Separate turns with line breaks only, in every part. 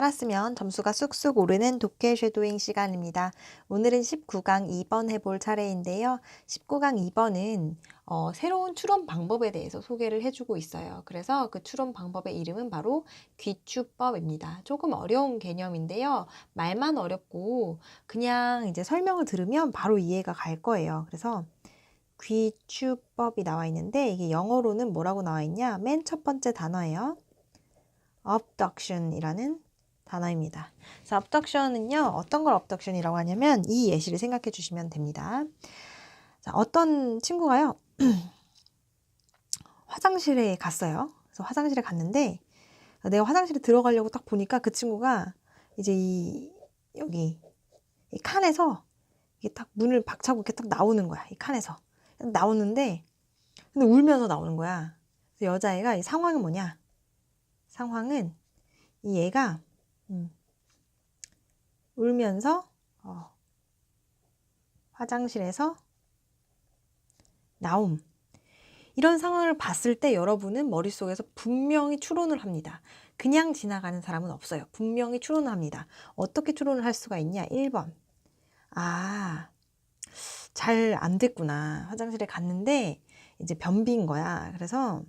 따랐으면 점수가 쑥쑥 오르는 독해 쉐도잉 시간입니다. 오늘은 19강 2번 해볼 차례인데요. 19강 2번은 새로운 추론 방법에 대해서 소개를 해주고 있어요. 그래서 그 추론 방법의 이름은 바로 귀추법입니다. 조금 어려운 개념인데요. 말만 어렵고 그냥 이제 설명을 들으면 바로 이해가 갈 거예요. 그래서 귀추법이 나와 있는데 이게 영어로는 뭐라고 나와 있냐? 맨 첫 번째 단어예요. abduction이라는 단어입니다. 그래서 abduction은요, 어떤 걸 abduction이라고 하냐면 이 예시를 생각해 주시면 됩니다. 자, 어떤 친구가요, 화장실에 갔어요. 그래서 화장실에 갔는데 내가 화장실에 들어가려고 딱 보니까 그 친구가 이제 여기 이 칸에서 이게 딱 문을 박차고 이렇게 딱 나오는 거야. 이 칸에서 나오는데 근데 울면서 나오는 거야. 그래서 여자애가 이 상황은 뭐냐? 상황은 이 얘가 울면서 화장실에서 나옴. 이런 상황을 봤을 때 여러분은 머릿속에서 분명히 추론을 합니다. 그냥 지나가는 사람은 없어요. 분명히 추론을 합니다. 어떻게 추론을 할 수가 있냐? 1번. 잘 안 됐구나. 화장실에 갔는데 이제 변비인 거야. 그래서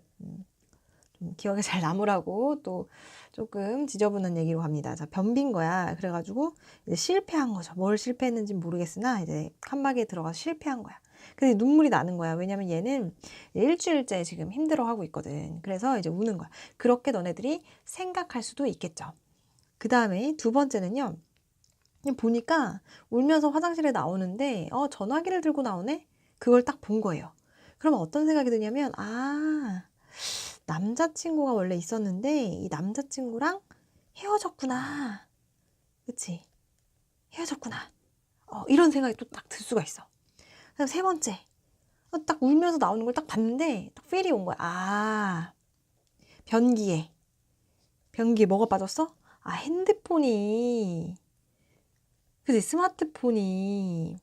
좀 기억에 잘 남으라고 또 조금 지저분한 얘기로 갑니다. 자, 변비인 거야. 그래가지고 이제 실패한 거죠. 뭘 실패했는지 모르겠으나 이제 칸막이에 들어가서 실패한 거야. 근데 눈물이 나는 거야. 왜냐면 얘는 일주일째 지금 힘들어하고 있거든. 그래서 이제 우는 거야. 그렇게 너네들이 생각할 수도 있겠죠. 그 다음에 두 번째는요. 보니까 울면서 화장실에 나오는데 전화기를 들고 나오네? 그걸 딱 본 거예요. 그러면 어떤 생각이 드냐면 남자친구가 원래 있었는데 이 남자친구랑 헤어졌구나. 그치? 헤어졌구나. 이런 생각이 또 딱 들 수가 있어. 그다음 세 번째. 딱 울면서 나오는 걸 딱 봤는데 딱 필이 온 거야. 변기에. 변기에 뭐가 빠졌어? 핸드폰이. 그치? 스마트폰이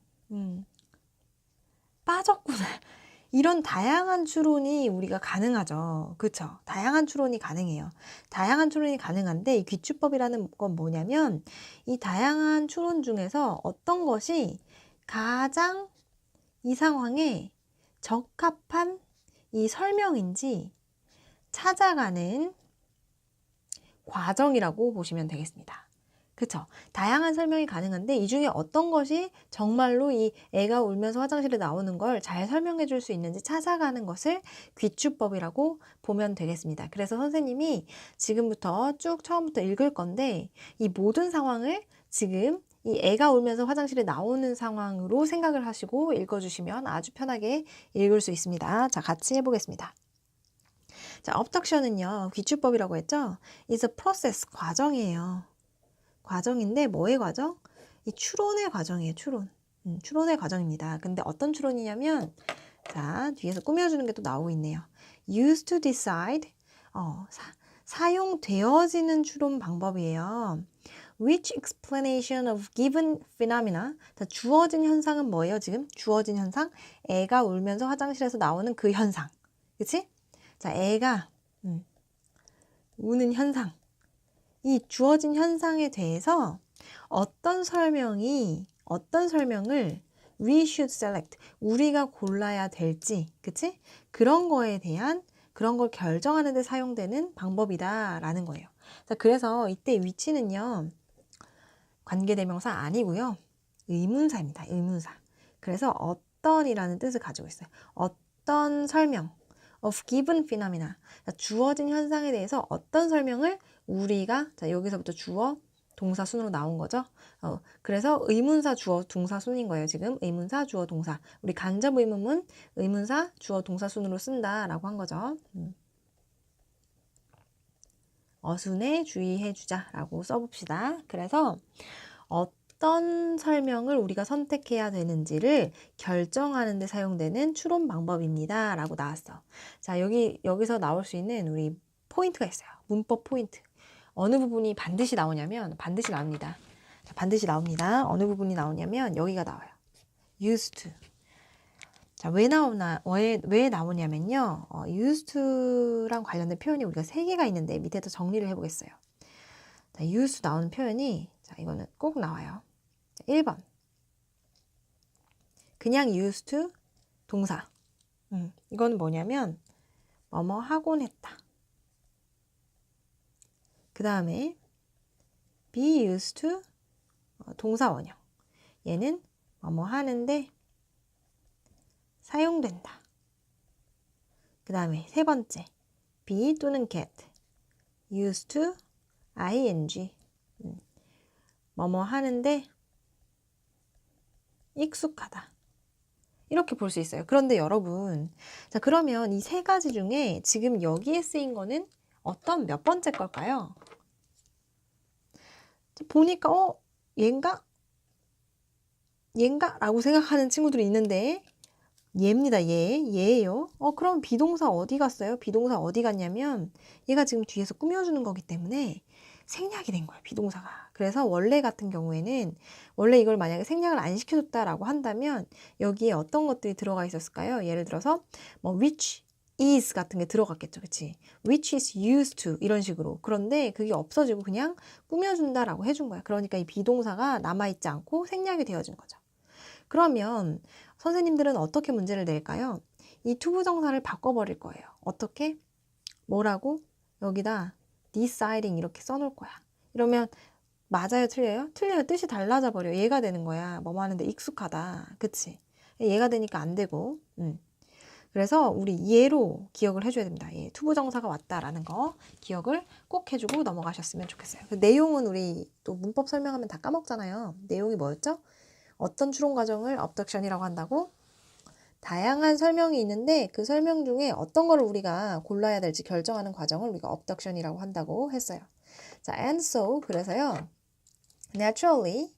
빠졌구나. 이런 다양한 추론이 우리가 가능하죠. 그렇죠? 다양한 추론이 가능해요. 다양한 추론이 가능한데 이 귀추법이라는 건 뭐냐면 이 다양한 추론 중에서 어떤 것이 가장 이 상황에 적합한 이 설명인지 찾아가는 과정이라고 보시면 되겠습니다. 그쵸? 다양한 설명이 가능한데 이 중에 어떤 것이 정말로 이 애가 울면서 화장실에 나오는 걸 잘 설명해 줄 수 있는지 찾아가는 것을 귀추법이라고 보면 되겠습니다. 그래서 선생님이 지금부터 쭉 처음부터 읽을 건데 이 모든 상황을 지금 이 애가 울면서 화장실에 나오는 상황으로 생각을 하시고 읽어주시면 아주 편하게 읽을 수 있습니다. 자, 같이 해보겠습니다. 자, abduction은요, 귀추법이라고 했죠? is a process, 과정이에요. 과정인데 뭐의 과정? 이 추론의 과정이에요. 추론의 과정입니다. 근데 어떤 추론이냐면 자, 뒤에서 꾸며주는 게 또 나오고 있네요. used to decide 사용되어지는 추론 방법이에요. which explanation of given phenomena 자, 주어진 현상은 뭐예요? 지금 주어진 현상 애가 울면서 화장실에서 나오는 그 현상 그치? 자, 애가 우는 현상 이 주어진 현상에 대해서 어떤 설명을 we should select 우리가 골라야 될지 그치? 그런 거에 대한 그런 걸 결정하는 데 사용되는 방법이다 라는 거예요. 자, 그래서 이때 위치는요 관계대명사 아니고요 의문사입니다. 의문사. 그래서 어떤이라는 뜻을 가지고 있어요. 어떤 설명 of given phenomena 주어진 현상에 대해서 어떤 설명을 우리가 자 여기서부터 주어 동사 순으로 나온 거죠. 그래서 의문사 주어 동사 순인 거예요. 지금 의문사 주어 동사 우리 간접 의문문 의문사 주어 동사 순으로 쓴다라고 한 거죠. 어순에 주의해 주자라고 써봅시다. 그래서 어떤 설명을 우리가 선택해야 되는지를 결정하는 데 사용되는 추론 방법입니다. 라고 나왔어. 자, 여기서 나올 수 있는 우리 포인트가 있어요. 문법 포인트. 어느 부분이 반드시 나오냐면 반드시 나옵니다. 자, 반드시 나옵니다. 어느 부분이 나오냐면 여기가 나와요. used to. 자, 왜 나오냐면요. used to랑 관련된 표현이 우리가 3개가 있는데 밑에서 정리를 해보겠어요. 자, used 나오는 표현이 자, 이거는 꼭 나와요. 자, 1번. 그냥 used to 동사. 이건 뭐냐면 뭐뭐 하곤 했다. 그 다음에 be used to 동사 원형. 얘는 뭐뭐 하는데 사용된다. 그 다음에 세 번째 be 또는 get used to ing 뭐뭐 하는데 익숙하다. 이렇게 볼 수 있어요. 그런데 여러분, 자 그러면 이 세 가지 중에 지금 여기에 쓰인 거는 어떤 몇 번째 걸까요? 보니까 얘인가? 얘인가? 라고 생각하는 친구들이 있는데 얘입니다. 얘예요. 그럼 비동사 어디 갔어요? 비동사 어디 갔냐면 얘가 지금 뒤에서 꾸며주는 거기 때문에 생략이 된 거예요. 비동사가. 그래서 원래 같은 경우에는 원래 이걸 만약에 생략을 안 시켜줬다라고 한다면 여기에 어떤 것들이 들어가 있었을까요? 예를 들어서 뭐 which is 같은 게 들어갔겠죠. 그치? which is used to 이런 식으로. 그런데 그게 없어지고 그냥 꾸며준다라고 해준 거야. 그러니까 이 비동사가 남아있지 않고 생략이 되어진 거죠. 그러면 선생님들은 어떻게 문제를 낼까요? 이 투부정사를 바꿔버릴 거예요. 어떻게? 뭐라고? 여기다 deciding 이렇게 써놓을 거야. 이러면 맞아요? 틀려요? 틀려요. 뜻이 달라져 버려. 얘가 되는 거야. 뭐뭐 하는데 익숙하다. 그치? 얘가 되니까 안 되고. 그래서 우리 얘로 기억을 해줘야 됩니다. 예, 투부정사가 왔다라는 거 기억을 꼭 해주고 넘어가셨으면 좋겠어요. 그 내용은 우리 또 문법 설명하면 다 까먹잖아요. 내용이 뭐였죠? 어떤 추론 과정을 abduction이라고 한다고? 다양한 설명이 있는데 그 설명 중에 어떤 거를 우리가 골라야 될지 결정하는 과정을 우리가 abduction이라고 한다고 했어요. 자, and so 그래서요. naturally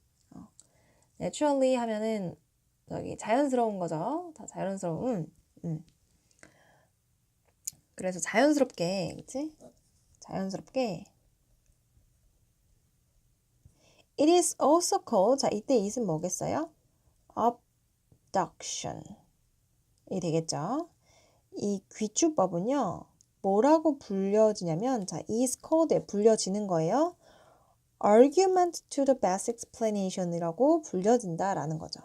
하면은 저기 자연스러운 거죠. 다 자연스러운. 그래서 자연스럽게, 그치? 자연스럽게. It is also called. 자, 이때 it은 뭐겠어요? abduction. 이 되겠죠. 이 귀추법은요. 뭐라고 불려지냐면 자, is called에 불려지는 거예요. argument to the best explanation이라고 불려진다라는 거죠.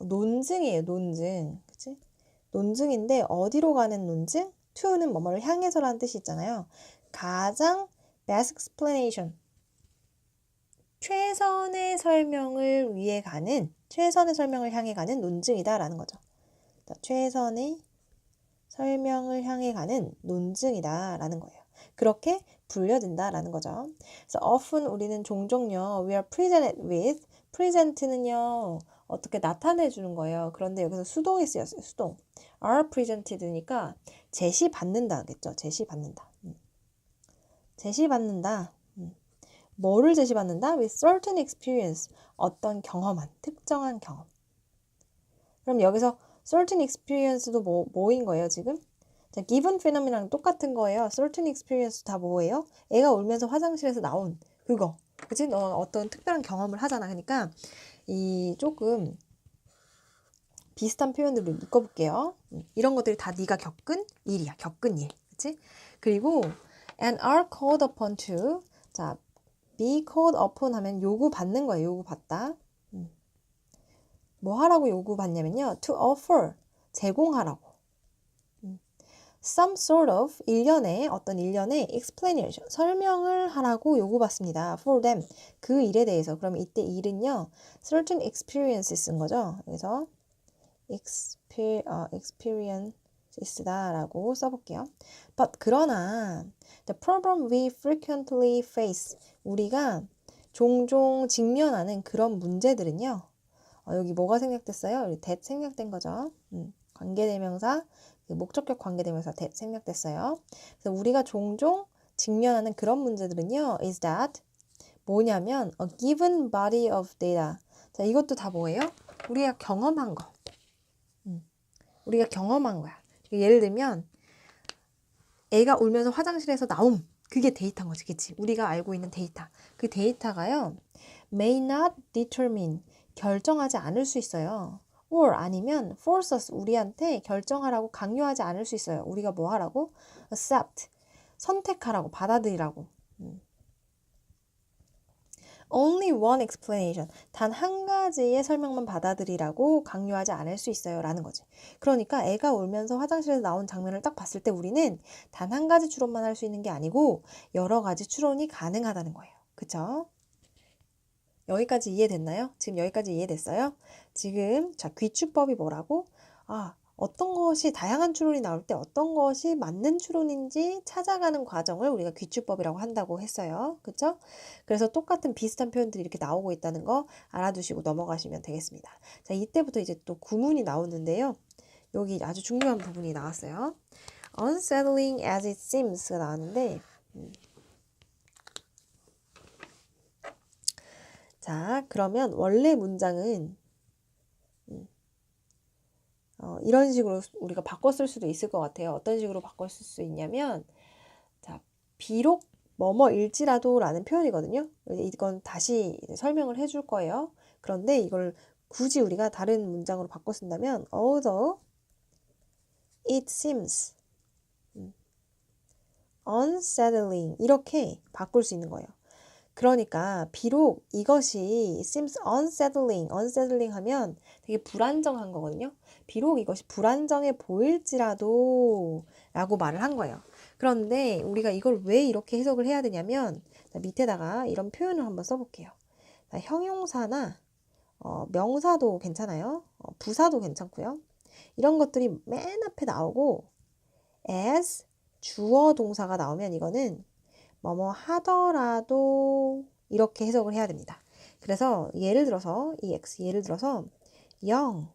논증이에요. 논증. 그치? 논증인데 어디로 가는 논증? to는 뭐뭐를 향해서라는 뜻이 있잖아요. 가장 best explanation. 최선의 설명을 위해 가는, 최선의 설명을 향해 가는 논증이다라는 거죠. 자, 최선의 설명을 향해 가는 논증이다라는 거예요. 그렇게 불려진다라는 거죠. 그래서 often 우리는 종종요, we are presented with, present는요, 어떻게 나타내 주는 거예요. 그런데 여기서 수동이 쓰였어요. 수동. are presented니까 제시받는다겠죠. 제시받는다. 제시받는다. 뭐를 제시받는다? with certain experience. 어떤 경험한, 특정한 경험. 그럼 여기서 certain experience도 뭐인 거예요, 지금? 자, given phenomenon이랑 똑같은 거예요. certain experience 다 뭐예요? 애가 울면서 화장실에서 나온 그거. 그치? 너 어떤 특별한 경험을 하잖아. 그러니까 이 조금 비슷한 표현들을 묶어볼게요. 이런 것들이 다 네가 겪은 일이야. 겪은 일. 그치? 그리고 and are called upon to. 자, be called upon 하면 요구받는 거예요. 요구받다. 뭐 하라고 요구받냐면요. to offer. 제공하라고. some sort of 어떤 일련의 explanation, 설명을 하라고 요구받습니다. for them, 그 일에 대해서. 그럼 이때 일은요, certain experiences 쓴 거죠. 그래서 experiences다 라고 써볼게요. But 그러나 the problem we frequently face, 우리가 종종 직면하는 그런 문제들은요. 여기 뭐가 생략됐어요? that 생략된 거죠. 관계대명사, 목적격 관계대명사 that 생략됐어요. 그래서 우리가 종종 직면하는 그런 문제들은요. is that 뭐냐면 a given body of data. 자, 이것도 다 뭐예요? 우리가 경험한 거. 우리가 경험한 거야. 예를 들면 애가 울면서 화장실에서 나옴. 그게 데이터인 거지. 그치? 우리가 알고 있는 데이터. 그 데이터가요. may not determine. 결정하지 않을 수 있어요. or 아니면 force us. 우리한테 결정하라고 강요하지 않을 수 있어요. 우리가 뭐 하라고? accept. 선택하라고. 받아들이라고. Only one explanation. 단 한 가지의 설명만 받아들이라고 강요하지 않을 수 있어요. 라는 거지. 그러니까 애가 울면서 화장실에서 나온 장면을 딱 봤을 때 우리는 단 한 가지 추론만 할 수 있는 게 아니고 여러 가지 추론이 가능하다는 거예요. 그쵸? 여기까지 이해됐나요? 지금 여기까지 이해됐어요? 지금 자 귀추법이 뭐라고? 어떤 것이 다양한 추론이 나올 때 어떤 것이 맞는 추론인지 찾아가는 과정을 우리가 귀추법이라고 한다고 했어요. 그쵸? 그래서 똑같은 비슷한 표현들이 이렇게 나오고 있다는 거 알아두시고 넘어가시면 되겠습니다. 자, 이때부터 이제 또 구문이 나오는데요. 여기 아주 중요한 부분이 나왔어요. unsettling as it seems가 나왔는데 자, 그러면 원래 문장은 이런 식으로 우리가 바꿨을 수도 있을 것 같아요. 어떤 식으로 바꿨을 수 있냐면 자, 비록 뭐뭐일지라도 라는 표현이거든요. 이건 다시 설명을 해줄 거예요. 그런데 이걸 굳이 우리가 다른 문장으로 바꿔 쓴다면 although it seems unsettling 이렇게 바꿀 수 있는 거예요. 그러니까 비록 이것이 seems unsettling 하면 되게 불안정한 거거든요. 비록 이것이 불안정해 보일지라도 라고 말을 한 거예요. 그런데 우리가 이걸 왜 이렇게 해석을 해야 되냐면 밑에다가 이런 표현을 한번 써볼게요. 형용사나 명사도 괜찮아요. 부사도 괜찮고요. 이런 것들이 맨 앞에 나오고 as 주어 동사가 나오면 이거는 뭐뭐 하더라도 이렇게 해석을 해야 됩니다. 그래서 예를 들어서 예를 들어서 young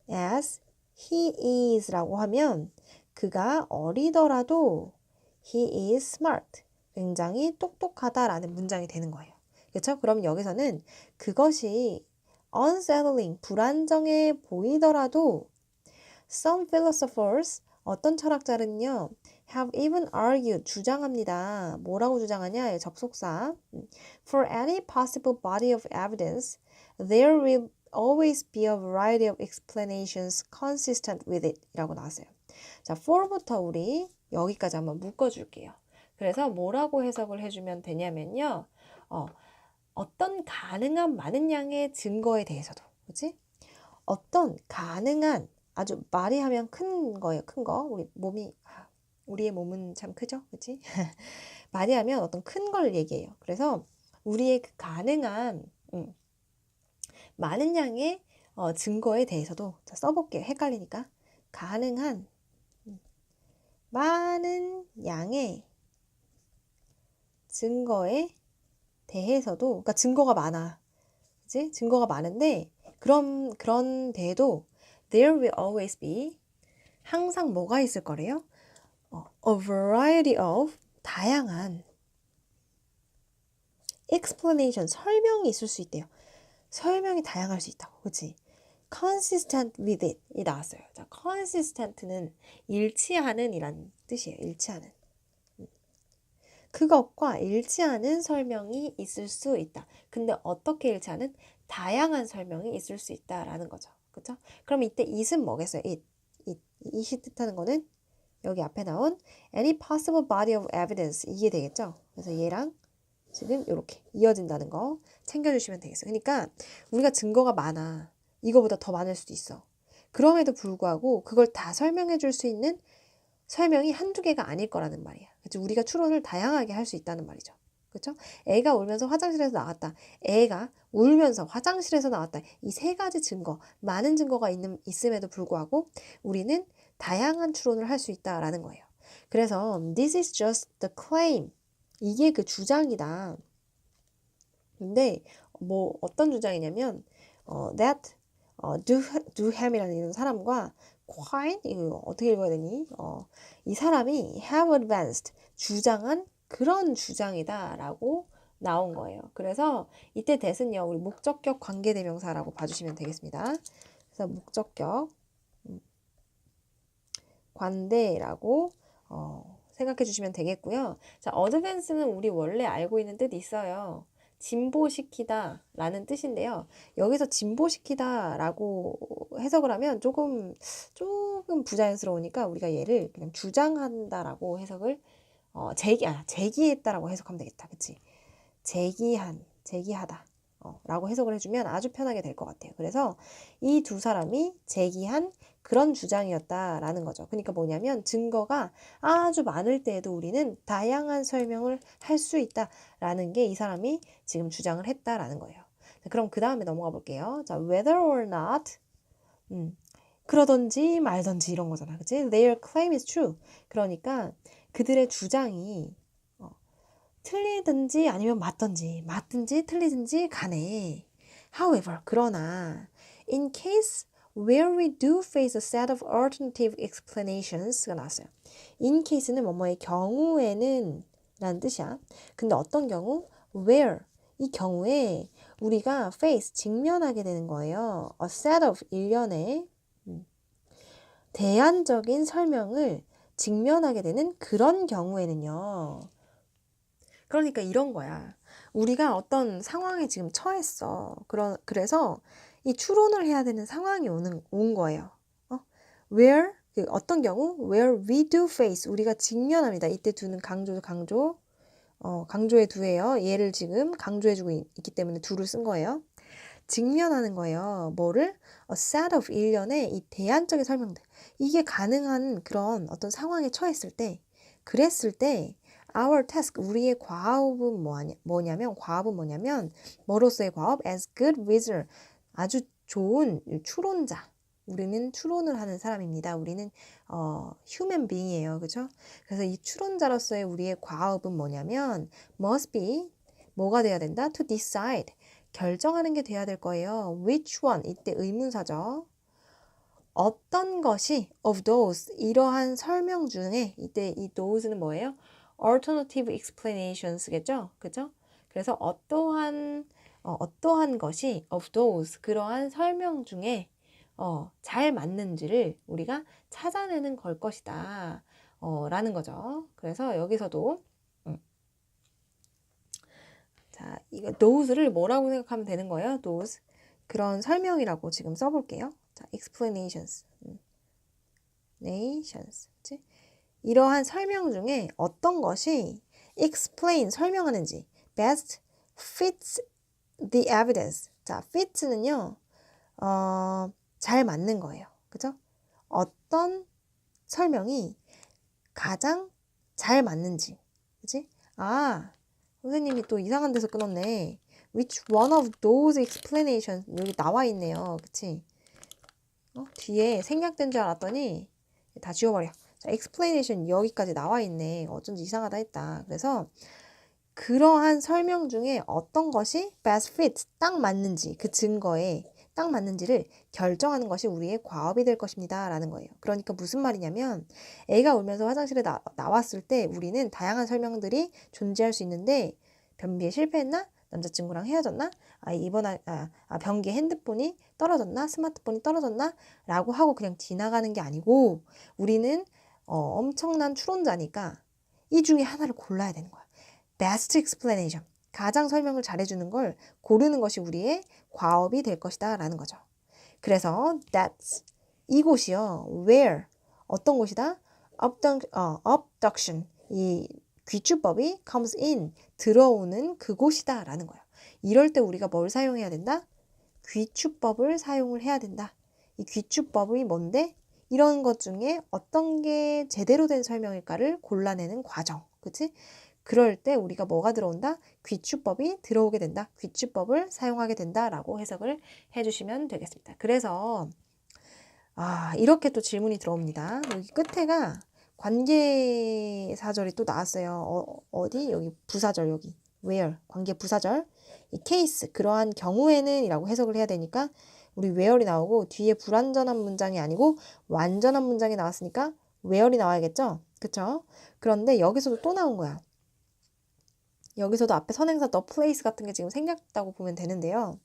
as he is 라고 하면 그가 어리더라도 he is smart 굉장히 똑똑하다라는 문장이 되는 거예요. 그렇죠? 그럼 여기서는 그것이 unsettling 불안정해 보이더라도 some philosophers 어떤 철학자는요 have even argued 주장합니다. 뭐라고 주장하냐? 접속사. For any possible body of evidence, there will always be a variety of explanations consistent with it 이라고 나왔어요. 자, for부터 우리 여기까지 한번 묶어줄게요. 그래서 뭐라고 해석을 해주면 되냐면요. 어떤 가능한 많은 양의 증거에 대해서도, 그치? 어떤 가능한 아주 말이 하면 큰 거예요. 큰 거. 우리의 몸은 참 크죠? 그치? 말이 하면 어떤 큰 걸 얘기해요. 그래서 우리의 그 가능한 많은 양의 증거에 대해서도 자, 써볼게요. 헷갈리니까. 가능한 많은 양의 증거에 대해서도 그러니까 증거가 많아. 그치? 증거가 많은데 그런 데에도 there will always be 항상 뭐가 있을 거래요? A variety of 다양한 explanation 설명이 있을 수 있대요. 설명이 다양할 수 있다고. 그치? consistent with it 이 나왔어요. 자, consistent는 일치하는 이란 뜻이에요. 일치하는. 그것과 일치하는 설명이 있을 수 있다. 근데 어떻게 일치하는? 다양한 설명이 있을 수 있다라는 거죠. 그쵸? 그럼 이때 it은 뭐겠어요? it이 뜻하는 거는 여기 앞에 나온 any possible body of evidence 이게 되겠죠? 그래서 얘랑 지금 이렇게 이어진다는 거 챙겨주시면 되겠어요. 그러니까 우리가 증거가 많아. 이거보다 더 많을 수도 있어. 그럼에도 불구하고 그걸 다 설명해 줄 수 있는 설명이 한두 개가 아닐 거라는 말이야. 그렇죠? 우리가 추론을 다양하게 할 수 있다는 말이죠. 그렇죠? 애가 울면서 화장실에서 나왔다. 애가 울면서 화장실에서 나왔다. 이 세 가지 증거, 많은 증거가 있음에도 불구하고 우리는 다양한 추론을 할 수 있다라는 거예요. 그래서 this is just the claim. 이게 그 주장이다. 근데 뭐 어떤 주장이냐면 that Duham이라는 이런 사람과 Quine 이거 어떻게 읽어야 되니? 이 사람이 have advanced 주장한 그런 주장이다라고 나온 거예요. 그래서 이때 that은요 우리 목적격 관계대명사라고 봐주시면 되겠습니다. 그래서 목적격 관대라고 생각해 주시면 되겠고요. 자, advance는 우리 원래 알고 있는 뜻이 있어요. 진보시키다 라는 뜻인데요. 여기서 진보시키다 라고 해석을 하면 조금 부자연스러우니까 우리가 얘를 그냥 주장한다 라고 해석을 제기했다 라고 해석하면 되겠다. 그치? 제기한 제기하다 라고 해석을 해주면 아주 편하게 될 것 같아요. 그래서 이 두 사람이 제기한 그런 주장이었다라는 거죠. 그러니까 뭐냐면 증거가 아주 많을 때에도 우리는 다양한 설명을 할 수 있다라는 게 이 사람이 지금 주장을 했다라는 거예요. 그럼 그 다음에 넘어가 볼게요. 자, whether or not 그러던지 말던지 이런 거잖아. 그치? Their claim is true. 그러니까 그들의 주장이 틀리든지 아니면 맞든지 틀리든지 간에 however, 그러나 in case where we do face a set of alternative explanations가 나왔어요. in case는 뭐뭐의 경우에는 라는 뜻이야. 근데 어떤 경우? where 이 경우에 우리가 face 직면하게 되는 거예요. a set of 일련의 대안적인 설명을 직면하게 되는 그런 경우에는요. 그러니까 이런 거야. 우리가 어떤 상황에 지금 처했어. 그래서 이 추론을 해야 되는 상황이 온 거예요. where, 어떤 경우? where we do face, 우리가 직면합니다. 이때 두는 강조에 두예요. 얘를 지금 강조해주고 있기 때문에 두를 쓴 거예요. 직면하는 거예요. 뭐를? a set of 일련의 이 대안적인 설명들. 이게 가능한 그런 어떤 상황에 처했을 때, 그랬을 때 our task, 우리의 과업은 뭐냐면 뭐로서의 과업? as good wizard, 아주 좋은 추론자. 우리는 추론을 하는 사람입니다. 우리는 human being이에요. 그죠? 그래서 이 추론자로서의 우리의 과업은 뭐냐면 must be, 뭐가 돼야 된다? to decide, 결정하는 게 돼야 될 거예요. which one, 이때 의문사죠. 어떤 것이 of those, 이러한 설명 중에, 이때 이 those는 뭐예요? alternative explanations겠죠? 그죠? 그래서 어떠한 것이 of those, 그러한 설명 중에 잘 맞는지를 우리가 찾아내는 걸 것이다 라는 거죠. 그래서 여기서도 자, 이거 those를 뭐라고 생각하면 되는 거예요? those, 그런 설명이라고 지금 써볼게요. 자, explanations, nations, 그치? 이러한 설명 중에 어떤 것이 explain, 설명하는지 best fits the evidence. 자, fits는요, 잘 맞는 거예요. 그죠? 어떤 설명이 가장 잘 맞는지. 그치? 아, 선생님이 또 이상한 데서 끊었네. Which one of those explanations, 여기 나와 있네요. 그치? 뒤에 생략된 줄 알았더니 다 지워버려. 자, explanation 여기까지 나와 있네. 어쩐지 이상하다 했다. 그래서 그러한 설명 중에 어떤 것이 best fit, 딱 맞는지, 그 증거에 딱 맞는지를 결정하는 것이 우리의 과업이 될 것입니다. 라는 거예요. 그러니까 무슨 말이냐면 애가 울면서 화장실에 나왔을 때 우리는 다양한 설명들이 존재할 수 있는데 변비에 실패했나? 남자친구랑 헤어졌나? 변기에 핸드폰이 떨어졌나? 스마트폰이 떨어졌나? 라고 하고 그냥 지나가는 게 아니고 우리는 엄청난 추론자니까 이 중에 하나를 골라야 되는 거야. best explanation, 가장 설명을 잘해주는 걸 고르는 것이 우리의 과업이 될 것이다 라는 거죠. 그래서 that's, 이곳이요. where, 어떤 곳이다? abduction, 이 귀추법이 comes in, 들어오는 그곳이다 라는 거예요. 이럴 때 우리가 뭘 사용해야 된다? 귀추법을 사용을 해야 된다. 이 귀추법이 뭔데? 이런 것 중에 어떤 게 제대로 된 설명일까를 골라내는 과정. 그치? 그럴 때 우리가 뭐가 들어온다? 귀추법이 들어오게 된다. 귀추법을 사용하게 된다라고 해석을 해주시면 되겠습니다. 그래서 이렇게 또 질문이 들어옵니다. 여기 끝에가 관계사절이 또 나왔어요. 어디? 여기 부사절 여기. where, 관계 부사절. 이 case, 그러한 경우에는 이라고 해석을 해야 되니까 우리 where이 나오고 뒤에 불완전한 문장이 아니고 완전한 문장이 나왔으니까 where이 나와야겠죠? 그쵸? 그런데 여기서도 또 나온 거야. 여기서도 앞에 선행사 the place 같은 게 지금 생략됐다고 보면 되는데요.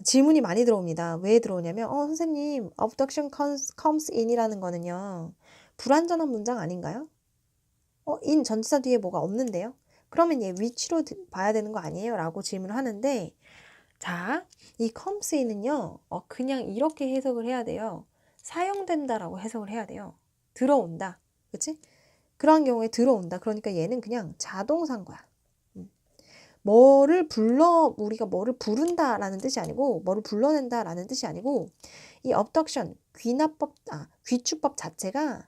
질문이 많이 들어옵니다. 왜 들어오냐면 선생님, abduction comes in이라는 거는요. 불완전한 문장 아닌가요? in 전치사 뒤에 뭐가 없는데요? 그러면 얘 which로 봐야 되는 거 아니에요? 라고 질문을 하는데 자, 이 comes in은요. 그냥 이렇게 해석을 해야 돼요. 사용된다라고 해석을 해야 돼요. 들어온다. 그치? 그런 경우에 들어온다. 그러니까 얘는 그냥 자동사인 거야. 우리가 뭐를 부른다라는 뜻이 아니고, 뭐를 불러낸다라는 뜻이 아니고, 이 abduction, 귀축법 자체가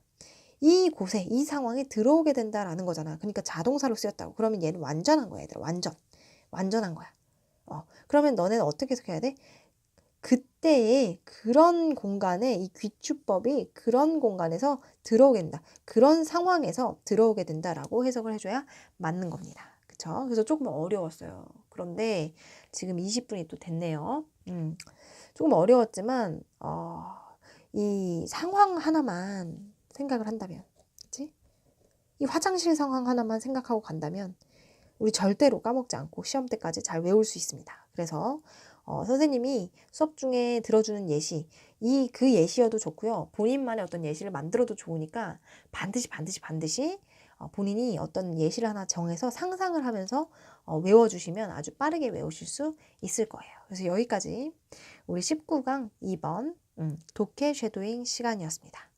이곳에, 이 상황에 들어오게 된다라는 거잖아. 그러니까 자동사로 쓰였다고. 그러면 얘는 완전한 거야, 얘들아. 완전한 거야. 그러면 너네는 어떻게 해석해야 돼? 그때의 그런 공간에 이 귀축법이 그런 공간에서 들어오게 된다. 그런 상황에서 들어오게 된다라고 해석을 해줘야 맞는 겁니다. 그쵸? 그래서 조금 어려웠어요. 그런데 지금 20분이 또 됐네요. 조금 어려웠지만 이 상황 하나만 생각을 한다면, 그치? 이 화장실 상황 하나만 생각하고 간다면 우리 절대로 까먹지 않고 시험 때까지 잘 외울 수 있습니다. 그래서 선생님이 수업 중에 들어주는 예시, 그 예시여도 좋고요. 본인만의 어떤 예시를 만들어도 좋으니까 반드시 본인이 어떤 예시를 하나 정해서 상상을 하면서 외워주시면 아주 빠르게 외우실 수 있을 거예요. 그래서 여기까지 우리 19강 2번 독해 쉐도잉 시간이었습니다.